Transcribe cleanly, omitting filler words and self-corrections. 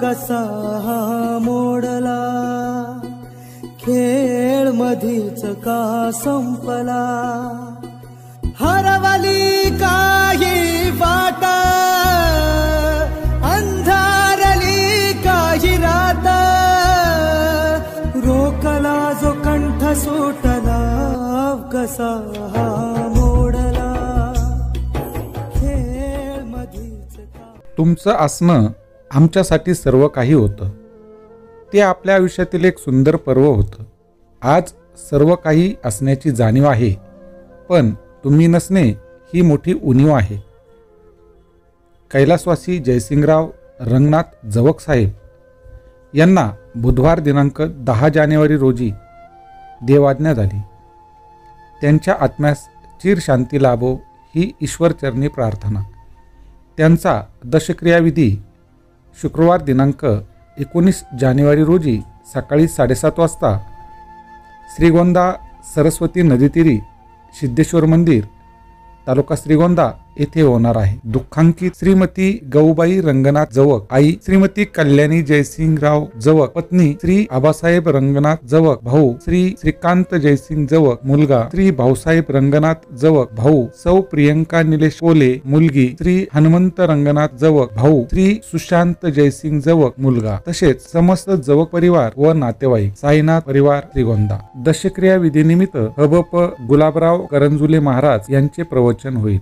कसा मोडला, खेळ मधीच का संपला, हरवली काही वाट, अंधारली काही रात, रोकला जो कंठ सुटला, कसा मोडला, खेळ मधीच का. तुमचं असणं आमच्यासाठी सर्व काही होतं. ते आपल्या आयुष्यातील एक सुंदर पर्व होतं. आज सर्व काही असण्याची जाणीव आहे, पण तुम्ही नसणे ही मोठी उणीव आहे. कैलासवासी जयसिंगराव रंगनाथ जवक साहेब यांना बुधवार दिनांक 10 जानेवारी रोजी देवाज्ञा झाली. त्यांच्या आत्म्यास चिर शांती लाभो ही ईश्वरचरणी प्रार्थना. त्यांचा दशक्रियाविधी शुक्रवार दिनांक 19 जानेवारी रोजी सकाळी 7:30 वाजता श्रीगोंदा सरस्वती नदीतीरी सिद्धेश्वर मंदिर, तालुका श्रीगोंदा येथे होणार आहे. दुःखांकित श्रीमती गौबाई रंगनाथ जवक, आई श्रीमती कल्याणी जयसिंगराव जवक, पत्नी श्री आबासाहेब रंगनाथ जवक, भाऊ श्री श्रीकांत जयसिंग जवक, मुलगा श्री भाऊसाहेब रंगनाथ जवक, भाऊ सौ प्रियंका निलेश कोले, मुलगी श्री हनुमंत रंगनाथ जवक, भाऊ श्री सुशांत जयसिंग जवक, मुलगा, तसेच समस्त जवक परिवार व नातेवाईक, साईनाथ परिवार श्रीगोंदा. दशक्रिया विधीनिमित्त हबप गुलाबराव करंजुले महाराज यांचे प्रवचन होईल.